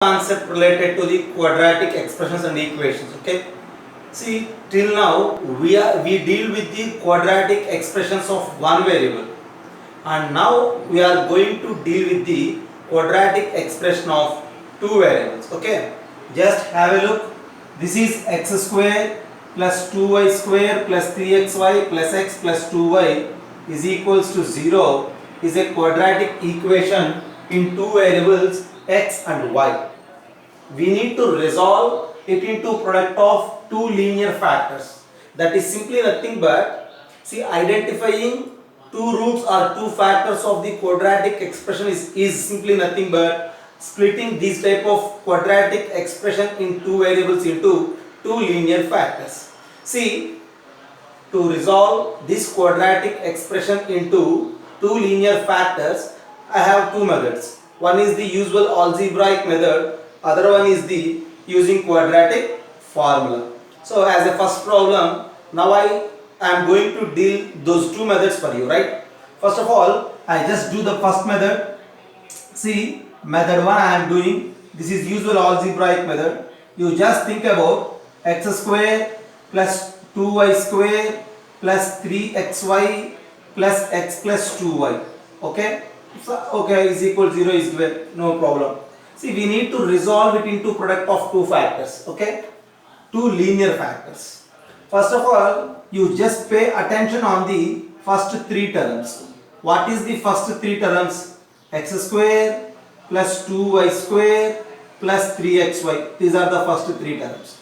concept related to the quadratic expressions and equations. Okay, see, till now we deal with the quadratic expressions of one variable, and now we are going to deal with the quadratic expression of two variables. Okay, just have a look. This is x square plus 2y square plus 3xy plus x plus 2y is equals to 0 is a quadratic equation in two variables x and y. We need to resolve it into product of two linear factors. That is simply nothing but, see, identifying two roots or two factors of the quadratic expression is simply nothing but splitting this type of quadratic expression in two variables into two linear factors. See, to resolve this quadratic expression into two linear factors, I have two methods. One is the usual algebraic method, other one is the using quadratic formula. So as a first problem, now I am going to deal those two methods for you, right? First of all, I just do the first method. See, method 1 I am doing, this is usual algebraic method. You just think about x square plus 2y square plus 3xy plus x plus 2y. Okay, so, okay, is equal 0 is given, no problem. See, we need to resolve it into product of two factors. Okay, two linear factors. First of all, you just pay attention on the first three terms. What is the first three terms? X square plus 2y square plus 3xy. These are the first three terms.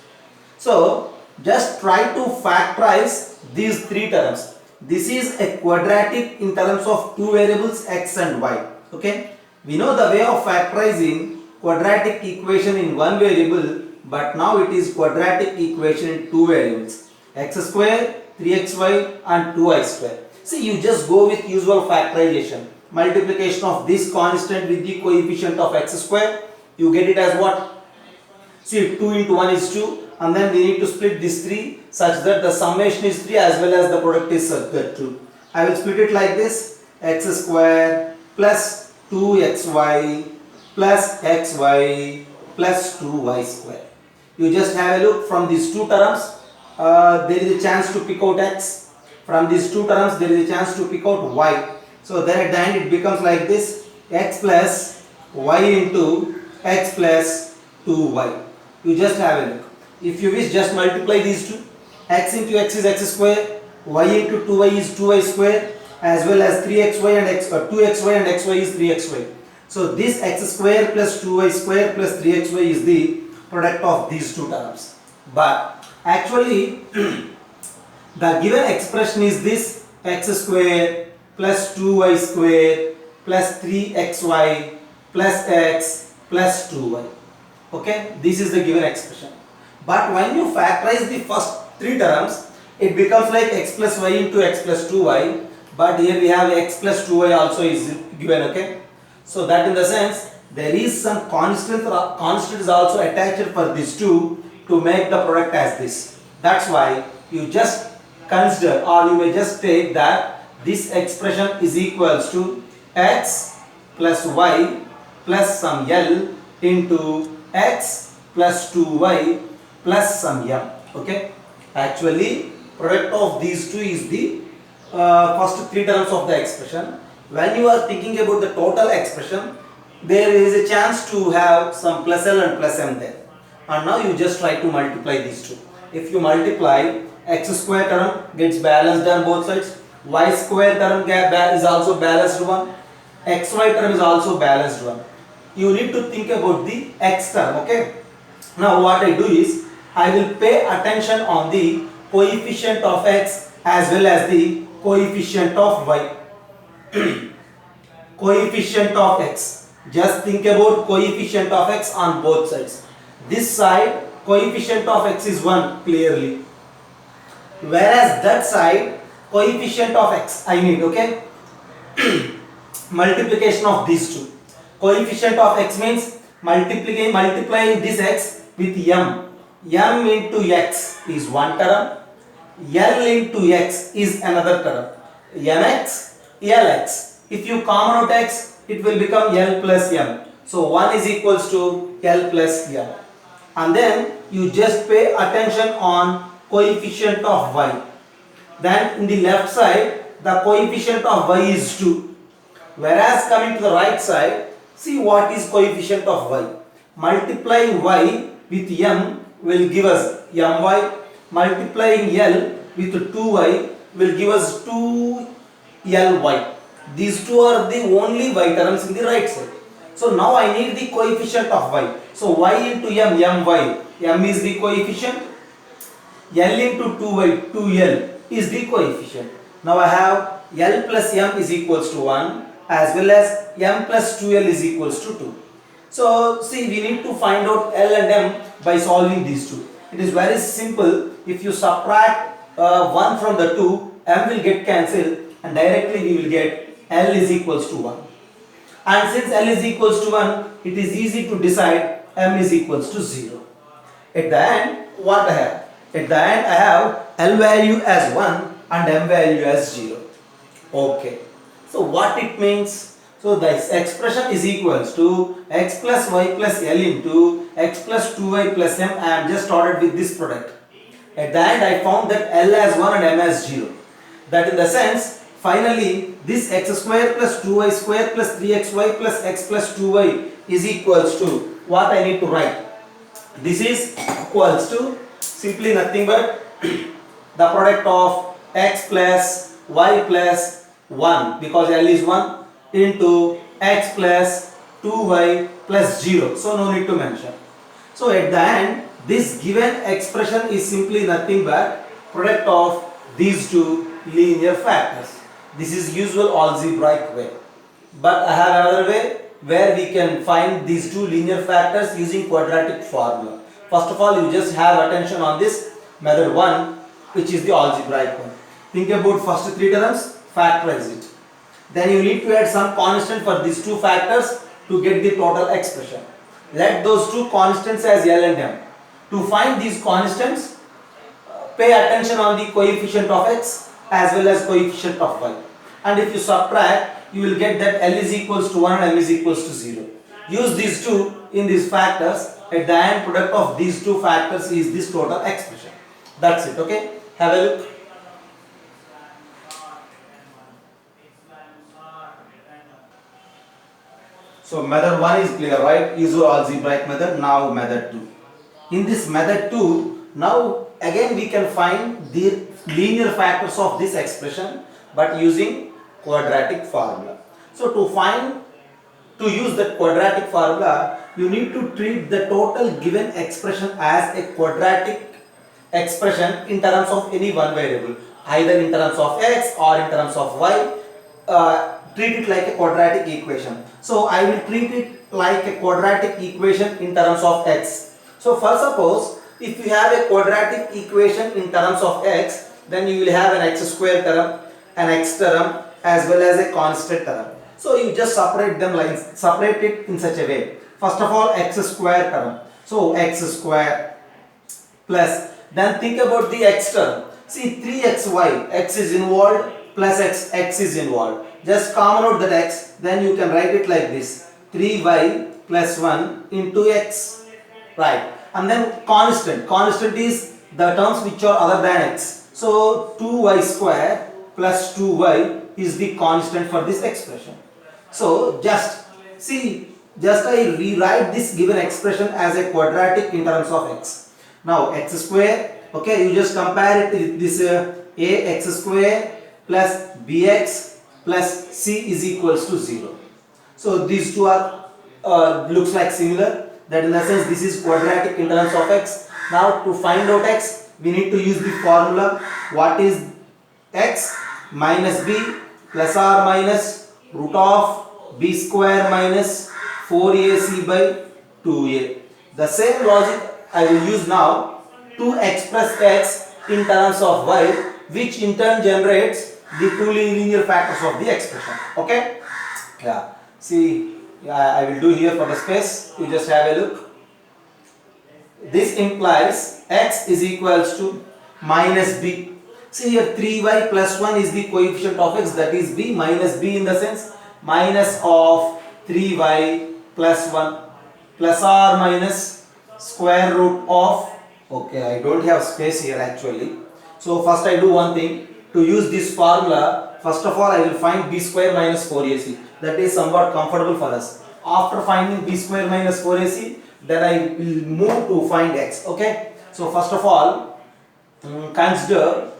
So just try to factorize these three terms. This is a quadratic in terms of two variables x and y. Okay, we know the way of factorizing quadratic equation in one variable, but now it is quadratic equation in two variables, x square, 3xy and 2y square. See, you just go with usual factorization. Multiplication of this constant with the coefficient of x square, you get it as what? See, 2 into 1 is 2, and then we need to split this 3 such that the summation is 3 as well as the product is 2. I will split it like this: x square plus 2xy plus xy plus 2y square. You just have a look from these two terms. There is a chance to pick out x. From these two terms there is a chance to pick out y. So then at the end it becomes like this: x plus y into x plus 2y. You just have a look. If you wish, just multiply these two. X into x is x square, y into 2y is 2y square, as well as 3xy and 2xy and xy is 3xy. So this x square plus 2y square plus 3xy is the product of these two terms. But actually the given expression is this: x square plus 2y square plus 3xy plus x plus 2y. Okay, this is the given expression. But when you factorize the first three terms, it becomes like x plus y into x plus 2y. But here we have x plus 2y also is given. Okay, so that in the sense there is some constant is also attached for these two to make the product as this. That's why you just consider, or you may just take that this expression is equals to x plus y plus some L into x plus 2y plus some m. Okay, actually product of these two is the first three terms of the expression. When you are thinking about the total expression, there is a chance to have some plus L and plus m there, and now you just try to multiply these two. If you multiply, x square term gets balanced on both sides, y square term is also balanced one, xy term is also balanced one. You need to think about the x term. Okay, now what I do is I will pay attention on the coefficient of x as well as the coefficient of y. Coefficient of x, just think about coefficient of x on both sides. This side coefficient of x is 1 clearly, whereas that side coefficient of x I need. Okay, multiplication of these two. Coefficient of x means multiplying this x with m. M into x is one term, L into x is another term, mx, Lx. If you common out x, it will become L plus m. So 1 is equals to L plus M. And then you just pay attention on coefficient of y. Then in the left side, the coefficient of y is 2. Whereas coming to the right side, see what is coefficient of y. Multiplying y with m will give us my. Multiplying L with 2y will give us 2ly. These two are the only y terms in the right side. So now I need the coefficient of y. So y into m, my. M is the coefficient. L into 2y, 2l is the coefficient. Now I have L plus m is equals to 1 as well as m plus 2l is equals to 2. So see, we need to find out L and m by solving these two. It is very simple. If you subtract 1 from the 2, m will get cancelled and directly we will get L is equals to 1. And since L is equals to 1, it is easy to decide m is equals to 0. At the end, what I have? At the end, I have L value as 1 and m value as 0. Okay. So what it means? So this expression is equals to x plus y plus L into x plus 2y plus m. I am just ordered with this product. At the end, I found that L as 1 and m as 0. That in the sense, finally, this x square plus 2y square plus 3xy plus x plus 2y is equals to what I need to write. This is equals to simply nothing but the product of x plus y plus 1 because L is 1 into x plus 2y plus 0. So no need to mention. So at the end, this given expression is simply nothing but product of these two linear factors. This is usual algebraic way. But I have another way where we can find these two linear factors using quadratic formula. First of all, you just have attention on this method 1, which is the algebraic one. Think about first three terms, factorize it. Then you need to add some constant for these two factors to get the total expression. Let those two constants as L and M. To find these constants, pay attention on the coefficient of x as well as coefficient of y. And if you subtract, you will get that L is equals to 1 and M is equals to 0. Use these two in these factors. At the end product of these two factors is this total expression. That's it. Okay. Have a look. So method 1 is clear, right? Usual algebraic method. Now method 2. In this method 2, now again we can find the linear factors of this expression but using quadratic formula. So to use that quadratic formula, you need to treat the total given expression as a quadratic expression in terms of any one variable, either in terms of x or in terms of y. Treat it like a quadratic equation. So I will treat it like a quadratic equation in terms of x. So first suppose if you have a quadratic equation in terms of x, then you will have an x square term, an x term as well as a constant term. So you just separate it in such a way. First of all, x square term. So x square plus, then think about the x term. See 3xy, x is involved plus x is involved. Just common out that x, then you can write it like this. 3y plus 1 into x. Right. And then constant. Constant is the terms which are other than x. So 2y square plus 2y is the constant for this expression. So just I rewrite this given expression as a quadratic in terms of x. Now x square, okay, you just compare it with this ax square plus bx plus c is equals to 0. So these two are looks like similar. That in the sense this is quadratic in terms of x. Now to find out x, we need to use the formula. What is x? Minus b plus or minus root of b square minus 4ac by 2a. The same logic I will use now to express x in terms of y, which in turn generates the two linear factors of the expression. Okay? Yeah. See, I will do here for the space. You just have a look. This implies x is equals to minus b. See here 3y plus 1 is the coefficient of x, that is b, minus b in the sense minus of 3y plus 1. plus or minus square root of, okay, I don't have space here actually. So first I do one thing. To use this formula, first of all I will find b square minus 4ac. That is somewhat comfortable for us. After finding b square minus 4ac, then I will move to find x. Okay. So first of all, consider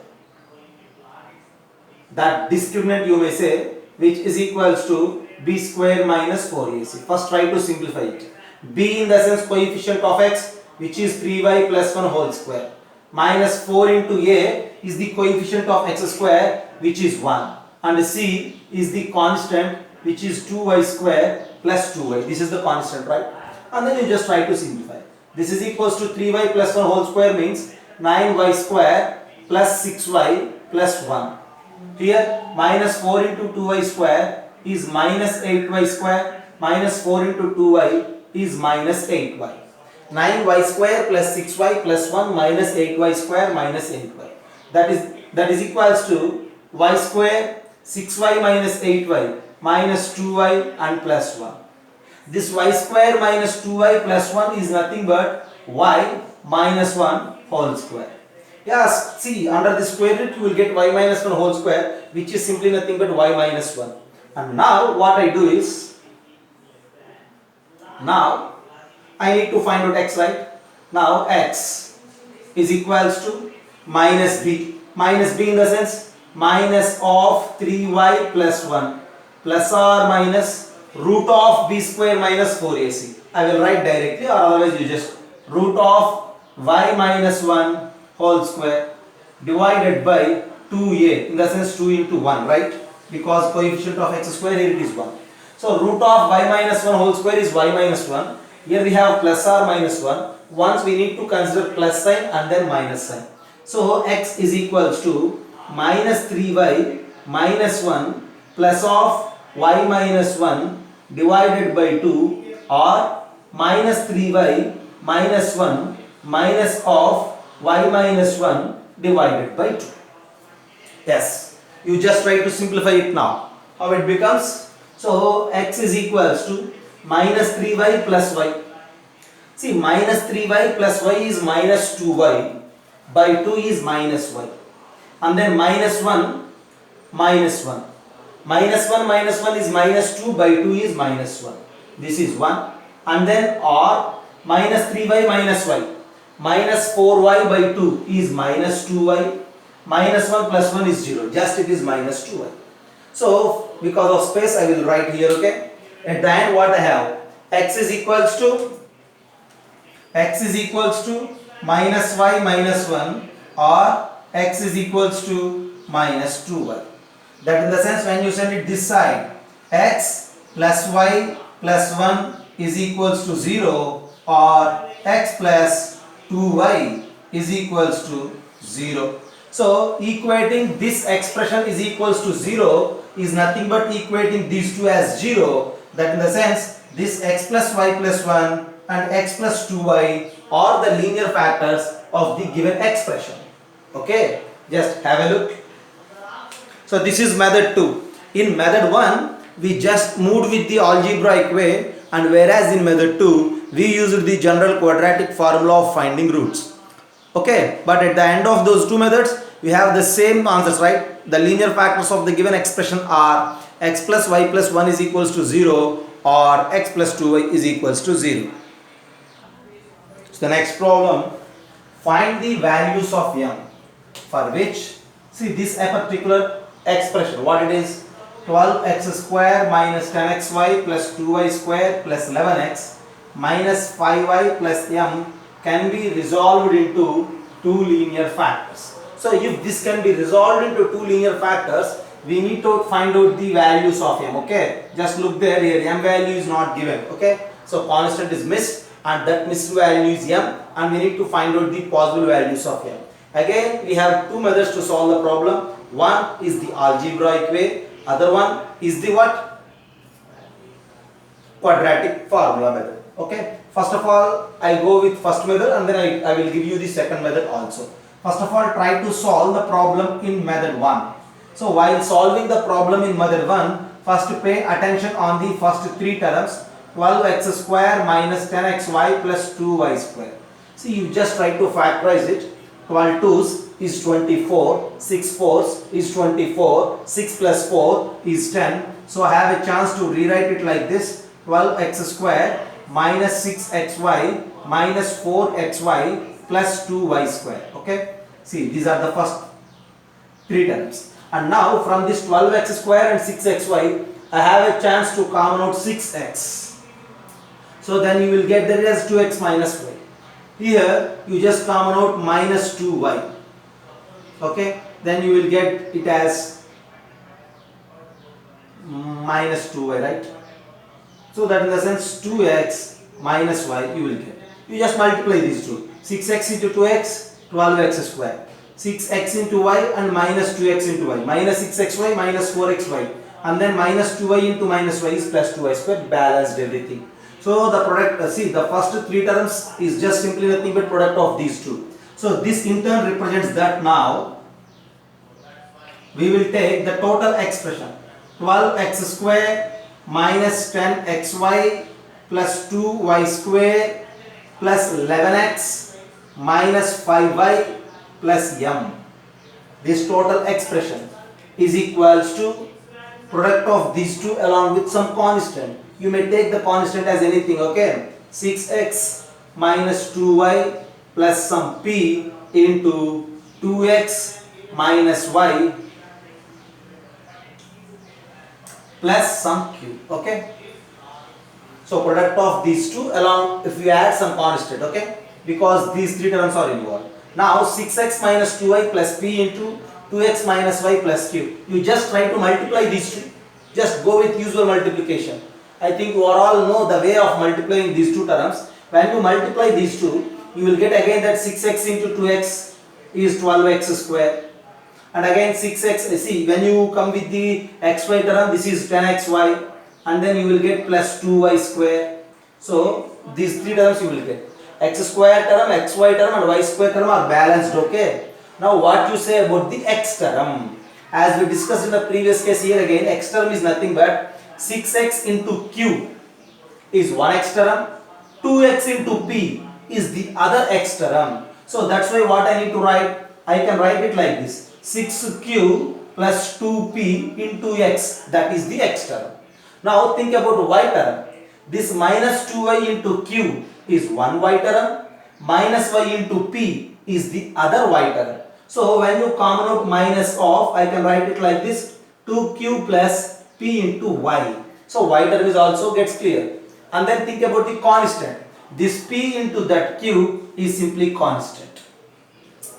that discriminant, you may say, which is equals to b square minus 4ac. First try to simplify it. b in the sense coefficient of x, which is 3y plus 1 whole square, minus 4 into a is the coefficient of x square, which is 1, and c is the constant, which is 2y square plus 2y. This is the constant, right? And then you just try to simplify. This is equals to 3y plus 1 whole square means 9y square plus 6y plus 1. Here minus 4 into 2y square is minus 8y square, minus 4 into 2y is minus 8y. 9y square plus 6y plus 1 minus 8y square minus 8y. That is equals to y square 6y minus 8y minus 2y and plus 1. This y square minus 2y plus 1 is nothing but y minus 1 whole square. Yes, see, under the square root you will get y minus 1 whole square, which is simply nothing but y minus 1. And now what I do is, now I need to find out x, right? Now x is equals to minus b. Minus b in the sense minus of 3y plus 1 plus or minus root of b square minus 4ac. I will write directly, or otherwise you just root of y minus 1 whole square divided by 2a, in the sense 2 into 1, right? Because coefficient of x square, here it is 1. So root of y minus 1 whole square is y minus 1. Here we have plus or minus 1. Once we need to consider plus sign and then minus sign. So x is equals to minus 3y minus 1 plus of y minus 1 divided by 2, or minus 3y minus 1 minus of y minus 1 divided by 2. Yes, you just try to simplify it now. How it becomes? So x is equals to minus 3y plus y. See, minus 3y plus y is minus 2y, by 2 is minus y, and then minus 1 minus 1. Minus 1 is minus 2, by 2 is minus 1. This is 1. And then or minus 3y minus y. Minus 4y by 2 is minus 2y. Minus 1 plus 1 is 0. Just it is minus 2y. So because of space I will write here, okay. At the end what I have? X is equals to minus y minus 1, or x is equals to minus 2y. That in the sense when you send it this side, x plus y plus 1 is equals to 0, or x plus 2y is equals to 0. So equating this expression is equals to 0 is nothing but equating these two as 0. That in the sense this x plus y plus 1 and x plus 2y are the linear factors of the given expression. Okay, just have a look. So this is method 2. In method 1 we just moved with the algebraic way, and whereas in method 2 we used the general quadratic formula of finding roots. Okay, but at the end of those two methods we have the same answers, right? The linear factors of the given expression are x plus y plus 1 is equals to 0, or x plus 2y is equals to 0. So the next problem, find the values of m, for which, see this a particular expression, what it is, 12x square minus 10xy plus 2y square plus 11x minus 5y plus m can be resolved into two linear factors. So if this can be resolved into two linear factors, we need to find out the values of m. Okay, just look there, here m value is not given. Okay, so constant is missed, and that missed value is m, and we need to find out the possible values of m. Again we have two methods to solve the problem. One is the algebraic way, other one is the what? Quadratic formula method. Okay, first of all I go with first method, and then I will give you the second method also. First of all, try to solve the problem in method 1. So while solving the problem in method 1, first pay attention on the first three terms. 12x square minus 10xy plus 2y square. See, you just try to factorize it. 12 twos is 24, 6 fours is 24, 6 plus 4 is 10. So I have a chance to rewrite it like this: 12x square minus 6xy minus 4xy plus 2y square. Okay, see, these are the first three terms. And now from this 12x square and 6xy, I have a chance to common out 6x. So then you will get that as 2x minus y. Here you just common out minus 2y. Okay, then you will get it as minus 2y, right? So that in the sense 2x minus y you will get. You just multiply these two. 6x into 2x, 12x square. 6x into y and minus 2x into y. Minus 6xy minus 4xy. And then minus 2y into minus y is plus 2y square. Balanced everything. So the product, see, the first three terms is just simply nothing but product of these two. So this in turn represents that. Now we will take the total expression: 12x square minus 10xy plus 2y square plus 11x minus 5y plus m. This total expression is equals to product of these two along with some constant. You may take the constant as anything, okay? 6x minus 2y plus some p into 2x minus y plus some q, okay? So product of these two along, if you add some constant, okay? Because these three terms are involved. Now 6x minus 2y plus p into 2x minus y plus q. You just try to multiply these two. Just go with usual multiplication. I think you all know the way of multiplying these two terms. When you multiply these two, you will get again that 6x into 2x is 12x square. And again 6x, see, when you come with the xy term, this is 10xy. And then you will get plus 2y square. So these three terms you will get. X square term, xy term and y square term are balanced, okay? Now what you say about the x term? As we discussed in the previous case, here again x term is nothing but 6x into q is one x term, 2x into p is the other x term. So that's why what I need to write, I can write it like this: 6q plus 2p into x, that is the x term. Now think about y term. This minus 2y into q is one y term, minus y into p is the other y term. So when you common out minus of, I can write it like this: 2q plus p into y. So y term is also gets clear. And then think about the constant. This p into that q is simply constant.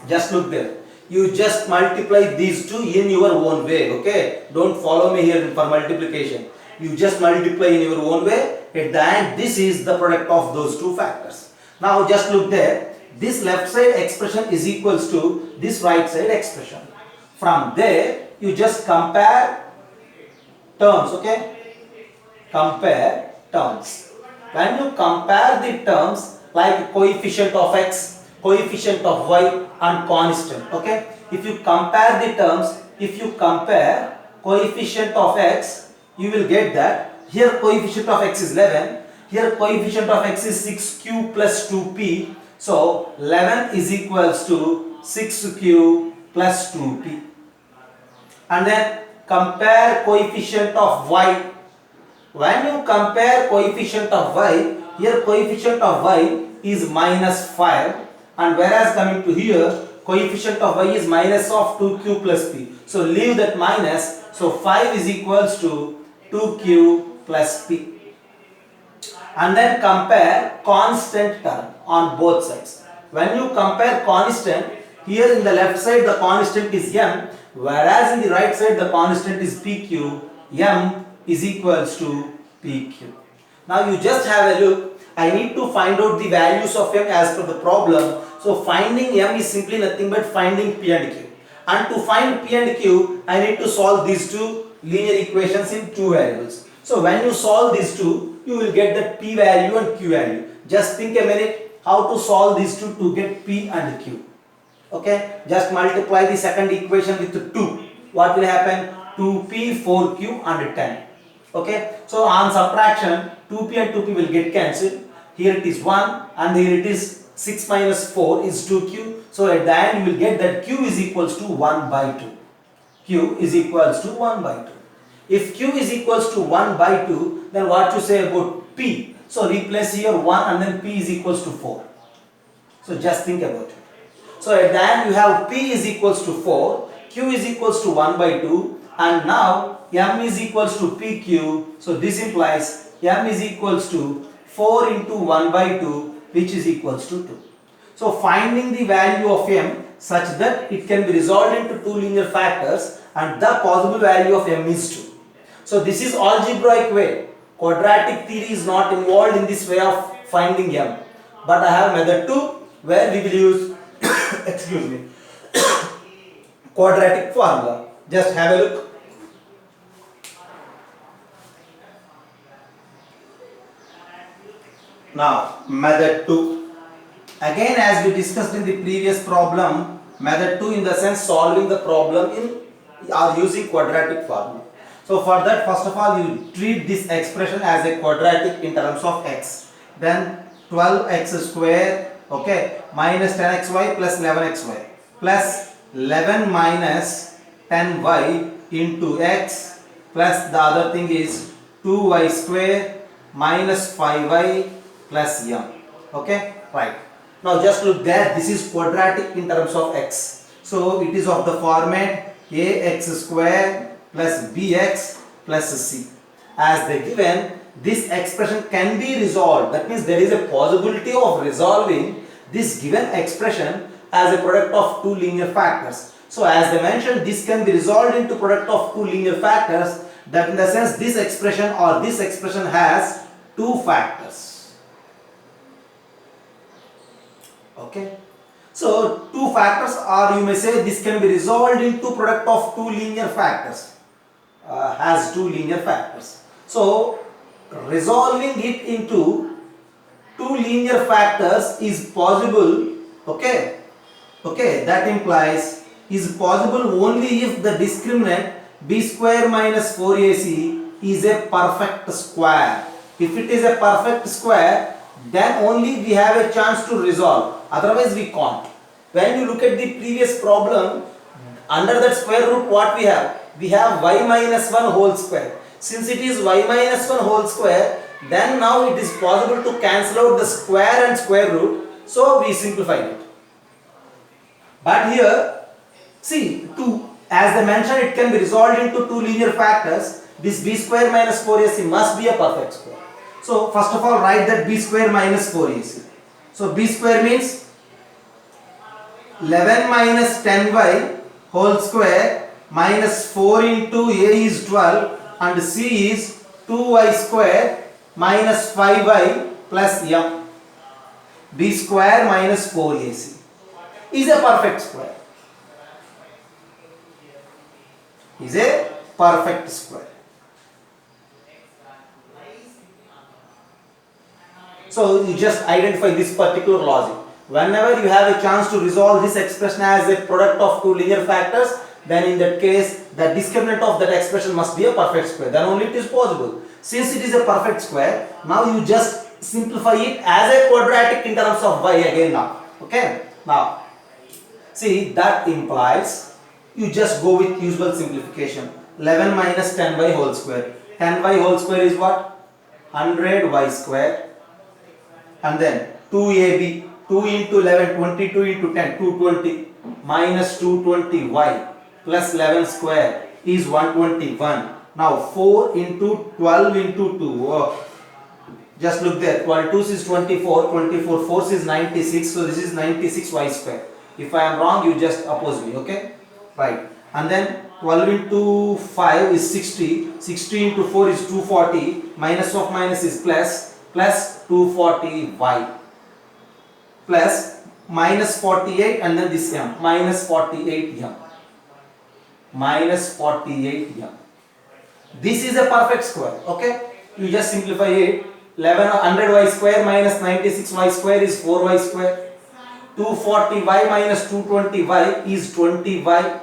Just look there. You just multiply these two in your own way, okay? Don't follow me here for multiplication. You just multiply in your own way. At the end, this is the product of those two factors. Now just look there. This left side expression is equals to this right side expression. From there, you just compare terms, okay? Compare terms. When you compare the terms like coefficient of x, coefficient of y and constant, okay? If you compare the terms, if you compare coefficient of x, you will get that here coefficient of x is 11, here coefficient of x is 6q plus 2p. So 11 is equals to 6q plus 2p. And then compare coefficient of y. When you compare coefficient of y, here coefficient of y is minus 5, and whereas coming to here, coefficient of y is minus of 2q plus p. So leave that minus, so 5 is equals to 2q plus p. And then compare constant term on both sides. When you compare constant, here in the left side the constant is m, whereas in the right side the constant is pq. M is equals to pq. Now you just have a look. I need to find out the values of m as per the problem. So finding m is simply nothing but finding p and q. And to find p and q, I need to solve these two linear equations in two variables. So when you solve these two, you will get the p value and q value. Just think a minute how to solve these two to get p and q. Okay, just multiply the second equation with 2. What will happen? 2p, 4q and 10. Okay, so on subtraction 2p and 2p will get cancelled. Here it is 1 and here it is 6 minus 4 is 2q. So at the end you will get that q is equals to 1 by 2. Q is equals to 1 by 2. If q is equals to 1 by 2, then what you say about p? So replace here 1 and then p is equals to 4. So just think about it. So at the end you have p is equals to 4, q is equals to 1 by 2, and now m is equals to pq. So this implies m is equals to 4 into 1 by 2, which is equals to 2. So finding the value of m such that it can be resolved into two linear factors and the possible value of m is 2. So this is algebraic way. Quadratic theory is not involved in this way of finding m. But I have method 2 where we will use excuse me, quadratic formula. Just have a look. Now method 2. Again, as we discussed in the previous problem, method 2 in the sense solving the problem in or using quadratic formula. So for that, first of all, you treat this expression as a quadratic in terms of x. Then 12x square, okay, minus 10xy plus 11xy plus 11 minus 10y into x plus the other thing is 2y square minus 5y plus m. Okay, right. Now just look there, this is quadratic in terms of x. So it is of the format ax square plus bx plus c. As they given, this expression can be resolved. That means there is a possibility of resolving this given expression as a product of two linear factors. So as they mentioned, this can be resolved into product of two linear factors. That in the sense this expression or this expression has two factors. Okay. So two factors, or you may say this can be resolved into product of two linear factors. Has two linear factors. So resolving it into two linear factors is possible. Okay. Okay, that implies is possible only if the discriminant b square minus 4ac is a perfect square. If it is a perfect square, then only we have a chance to resolve. Otherwise we can't. When you look at the previous problem, under that square root what we have? We have y minus 1 whole square. Since it is y minus 1 whole square, then now it is possible to cancel out the square and square root. So we simplified it. But here, see, as they mentioned, it can be resolved into two linear factors. This b square minus 4ac must be a perfect square. So first of all, write that b square minus 4ac. So b square means 11 minus 10y whole square minus 4 into a is 12 and c is 2y square minus 5y plus m. b square minus 4ac is a perfect square. Is a perfect square. So you just identify this particular logic. Whenever you have a chance to resolve this expression as a product of two linear factors, then in that case the discriminant of that expression must be a perfect square. Then only it is possible. Since it is a perfect square, now you just simplify it as a quadratic in terms of y again now. Okay. Now see, that implies you just go with usual simplification. 11 minus 10y whole square. 10y whole square is what? 100y square. And then 2ab. 2 into 11, 22 into 10, 220 minus 220y plus 11 square is 121. Now 4 into 12 into 2. Oh. Just look there. 12 2s is 24, 24 4s is 96. So this is 96y square. If I am wrong, you just oppose me. Okay? Right. And then 12 into 5 is 60. 60 into 4 is 240. Minus of minus is plus 240y. Plus minus 48 and then this m. Minus 48m. Minus 48m. This is a perfect square. Okay? You just simplify it. 100y square minus 96y square is 4y square. 240y minus 220y is 20y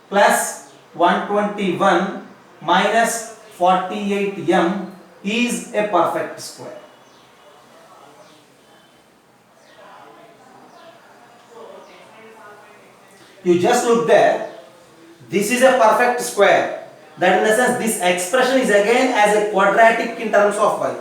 plus 121 minus 48m is a perfect square. You just look there. This is a perfect square. That in the sense this expression is again as a quadratic in terms of y.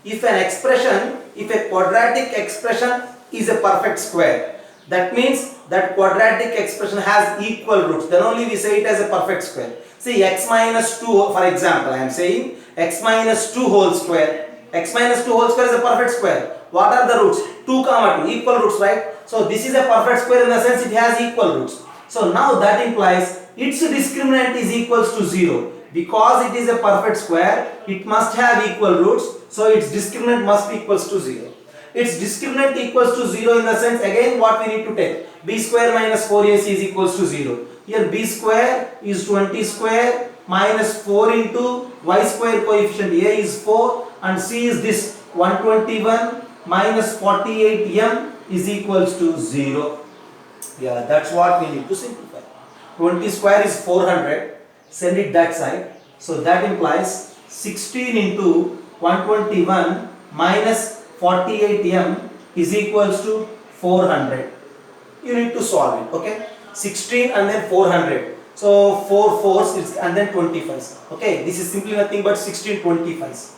If a quadratic expression is a perfect square, that means that quadratic expression has equal roots. Then only we say it as a perfect square. See x minus 2, for example, I am saying x minus 2 whole square. X minus 2 whole square is a perfect square. What are the roots? 2 comma 2, equal roots, right? So this is a perfect square in the sense it has equal roots. So now that implies its discriminant is equals to 0. Because it is a perfect square, it must have equal roots. So its discriminant must be equals to 0. Its discriminant equals to 0 in the sense, again what we need to take? B square minus 4ac is equals to 0. Here b square is 20 square minus 4 into y square coefficient a is 4 and c is this 121 minus 48m is equals to 0. Yeah, that's what we need to simplify. 20 square is 400. Send it that side. So that implies 16 into 121 minus 48m is equals to 400. You need to solve it, okay? 16 and then 400. So 4 fours is and then 25. Okay, this is simply nothing but 1625.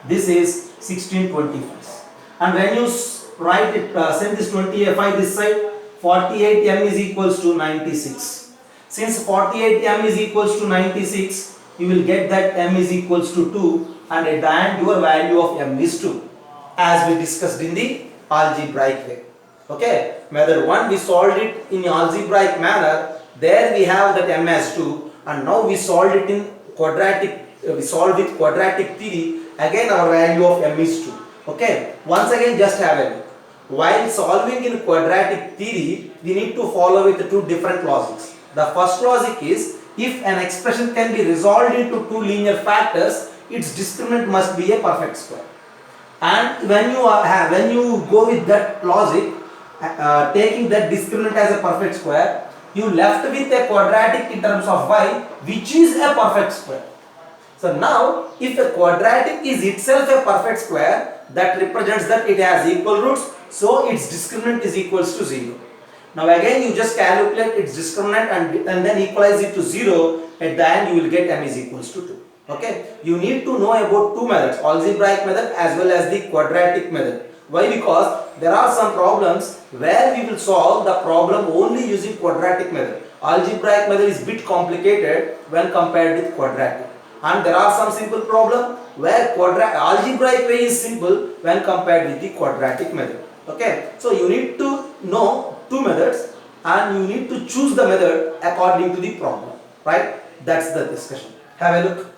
This is 1625. And when you write it, send this 25 this side, 48m is equals to 96. Since 48m is equals to 96, you will get that m is equals to 2 and at the end your value of m is 2, as we discussed in the algebraic way. Okay, method 1 we solved it in algebraic manner. There we have that m as 2, and now we solved it in quadratic. We solved with quadratic theory. Again our value of m is 2. Okay, once again just have a look. While solving in quadratic theory, we need to follow with two different logics. The first logic is, if an expression can be resolved into two linear factors, its discriminant must be a perfect square. And when you go with that logic, taking that discriminant as a perfect square, you left with a quadratic in terms of y, which is a perfect square. So now, if a quadratic is itself a perfect square, that represents that it has equal roots, so its discriminant is equals to 0. Now again you just calculate its discriminant and then equalize it to 0. At the end you will get m is equals to 2. Okay, you need to know about two methods, algebraic method as well as the quadratic method. Why? Because there are some problems where we will solve the problem only using quadratic method. Algebraic method is bit complicated when compared with quadratic. And there are some simple problem where algebraic way is simple when compared with the quadratic method. Okay, so you need to know two methods and you need to choose the method according to the problem, right? That's the discussion. Have a look.